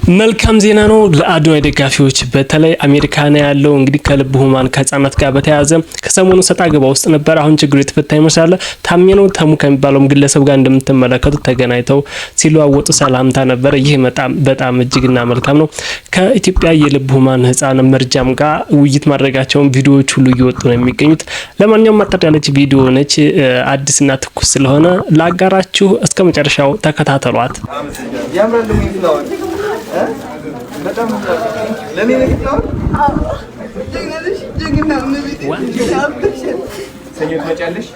መልካም ዜና ነው ለአዶናይ ደጋፊዎች በተለይ አሜሪካና ያለው እንግዲህ ከልብ ሁማን ከህፃናት ጋር በተያያዘ ከሰሞኑ ሰጣ ገባ ውስጥ ነበር። አሁን ችግሩ የተፈታ ይመስላል። ታሜነው ተሙ ከሚባለው ግለሰብ ጋር እንደምትመለከቱት ተገናኝተው ሲለዋወጡ ሰላምታ ነበር። ይህ በጣም እጅግና መልካም ነው። ከኢትዮጵያ የልብ ሁማን ህፃን መርጃም ጋር ውይይት ማድረጋቸውን ቪዲዮዎች ሁሉ እየወጡ ነው የሚገኙት። ለማንኛውም ማጣጣ ያለች ቪዲዮ ነች፣ አዲስና ትኩስ ስለሆነ ላጋራችሁ። እስከ መጨረሻው ተከታተሏት። በጣም ለኔ ነግታው ጀግናለሽ ጀግና ምን ሰኞ ትመጫለሽ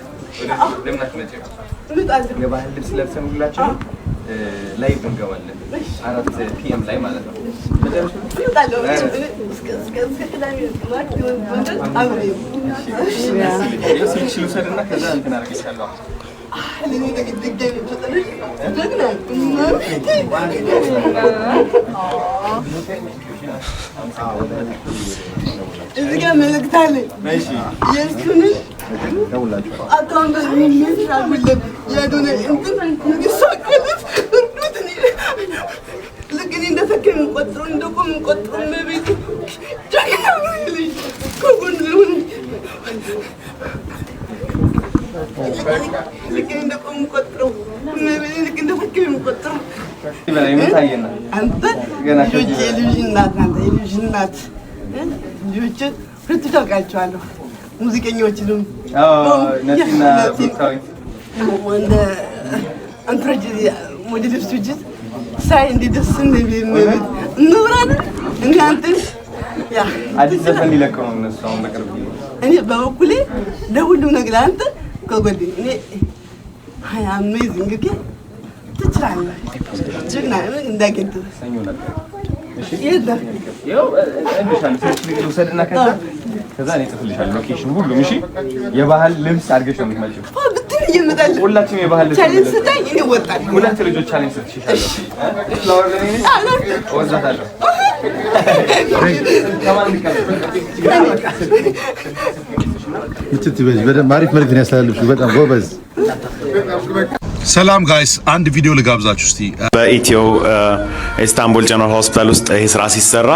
ለምን አትመጪም? የባህል ልብስ ለብሰን ሁላችንም ላይቭ እንገባለን 4 PM ላይ ማለት ነው። እዚህ ጋር መልእክት አለኝ። የእሱን አካውንት የሚስራጉለት የአዶናይ ንግሳቀልት እርዱት። ልክ እኔ እንደፈከም ቆጥሮ እንደቆም ቆጥሮ መቤት ጀግና ነው ልጅ ከጎን ልሁን ልክ እንደቆም ቆጥሮ መቤት ልክ እንደፈከም ቆጥሮ ይበላይ መታየና አንተ ልጅ እናት አንተ ልጅ እናት ልጅ ሁሉ ታውቃቸዋለሁ። ሙዚቀኞችንም ነቲና ቢታዊ ወንደ አንትራጅ ሞዴልስ ትጅት ሳይ እንዲደስ እንደሚል ኑራን እናንተ ያ አዲስ ዘፈን ይለቀው ነው እነሱ አሁን በቅርብ እኔ በበኩሌ ለሁሉ ነገር አንተ ከጎዴ እኔ ሃይ አሜዚንግ ኦኬ ትችላለህ ጀግና እንዳገኘ ሰኞ ነበር እሺ ይሄው እንዴሻን ሴት ልውሰድና ከዛ እኔ እጥፍልሻለሁ ሎኬሽን ሁሉም እሺ የባህል ልብስ አድርገሽ ነው የምትመጪው ብትል ይመጣል ሁላችሁም የባህል ልብስ ቻሌንጅ ስታይ እኔ ወጣለሁ ሁለት ልጆች ቻሌንጅ ስትሽሻለሁ ፍላወር ለኔ ወዛታለሁ ከማን ይችላል በደንብ አሪፍ መልእክት ነው ያስተላልፍሽ በጣም ጎበዝ ሰላም ጋይስ አንድ ቪዲዮ ልጋብዛችሁ እስቲ በኢትዮ ኢስታንቡል ጀነራል ሆስፒታል ውስጥ ይሄ ስራ ሲሰራ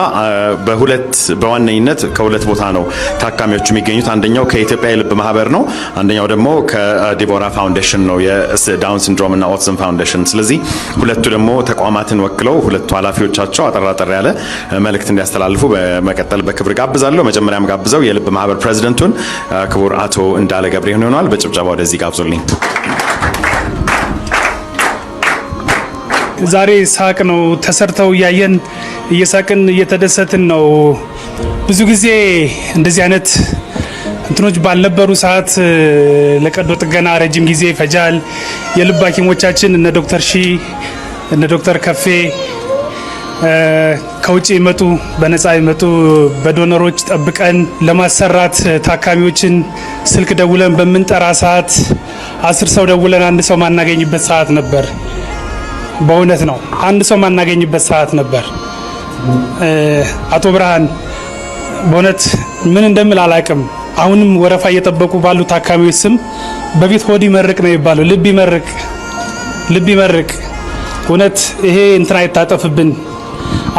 በዋነኝነት ከሁለት ቦታ ነው ታካሚዎች የሚገኙት አንደኛው ከኢትዮጵያ የልብ ማህበር ነው አንደኛው ደግሞ ከዲቦራ ፋውንዴሽን ነው የዳውን ሲንድሮም እና ኦቲዝም ፋውንዴሽን ስለዚህ ሁለቱ ደግሞ ተቋማትን ወክለው ሁለቱ ኃላፊዎቻቸው አጠራጠር ያለ መልእክት እንዲያስተላልፉ በመቀጠል በክብር ጋብዛለሁ መጀመሪያም ጋብዘው የልብ ማህበር ፕሬዚደንቱን ክቡር አቶ እንዳለ ገብሬን ሆነዋል በጭብጨባ ወደዚህ ጋብዙልኝ ዛሬ ሳቅ ነው ተሰርተው ያየን እየሳቅን እየተደሰትን ነው ብዙ ጊዜ እንደዚህ አይነት እንትኖች ባልነበሩ ሰዓት ለቀዶ ጥገና ረጅም ጊዜ ይፈጃል የልብ ሐኪሞቻችን እነ ዶክተር ሺ እነ ዶክተር ከፌ ከውጪ ይመጡ በነፃ ይመጡ በዶነሮች ጠብቀን ለማሰራት ታካሚዎችን ስልክ ደውለን በመንጠራ ሰዓት 10 ሰው ደውለን አንድ ሰው ማናገኝበት ሰዓት ነበር በእውነት ነው አንድ ሰው ማናገኝበት ሰዓት ነበር አቶ ብርሃን በእውነት ምን እንደምል አላቅም አሁንም ወረፋ እየጠበቁ ባሉ ታካሚዎች ስም በፊት ሆድ ይመርቅ ነው ይባላል ልብ ይመርቅ እውነት ይሄ እንትና አይታጠፍብን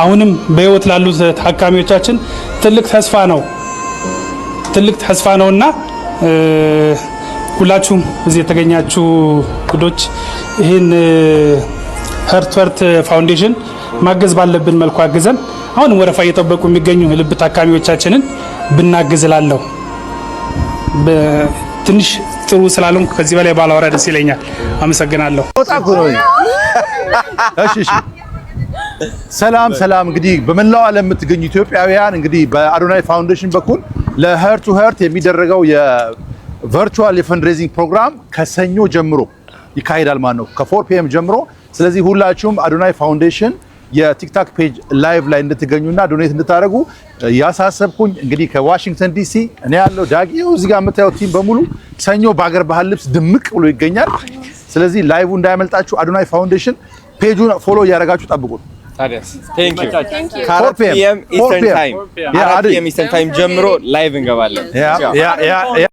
አሁንም በህይወት ላሉ ታካሚዎቻችን ትልቅ ተስፋ ነውና ሁላችሁም እዚህ የተገኛችሁ ግዶች ይሄን ሀርትወርት ፋውንዴሽን ማገዝ ባለብን መልኩ አግዘን አሁን ወረፋ እየጠበቁ የሚገኙ ልብ ታካሚዎቻችንን ብናግዝላለሁ በትንሽ ጥሩ ስላልሆንኩ ከዚህ በላይ ባላወራ ደስ ይለኛል አመሰግናለሁ እሺ ሰላም እንግዲህ በመላው ዓለም የምትገኙ ኢትዮጵያውያን እንግዲህ በአዶናይ ፋውንዴሽን በኩል ለሀርት ቱ ሀርት የሚደረገው የቨርቹዋል የፈንድሬዚንግ ፕሮግራም ከሰኞ ጀምሮ ይካሄዳል ማለት ነው ከ4 PM ጀምሮ ስለዚህ ሁላችሁም አዶናይ ፋውንዴሽን የቲክቶክ ፔጅ ላይቭ ላይ እንድትገኙና ዶኔት እንድታደርጉ ያሳሰብኩኝ እንግዲህ ከዋሽንግተን ዲሲ እኔ ያለው ዳጊው እዚህ ጋር የምታዩት ቲም በሙሉ ሰኞ በአገር ባህል ልብስ ድምቅ ብሎ ይገኛል ስለዚህ ላይቭ እንዳያመልጣችሁ አዶናይ ፋውንዴሽን ፔጁን ፎሎ እያደረጋችሁ ጠብቁ ታዲያስ ቴንክ ዩ 4 PM ኢስተርን ታይም ጀምሮ ላይቭ እንገባለን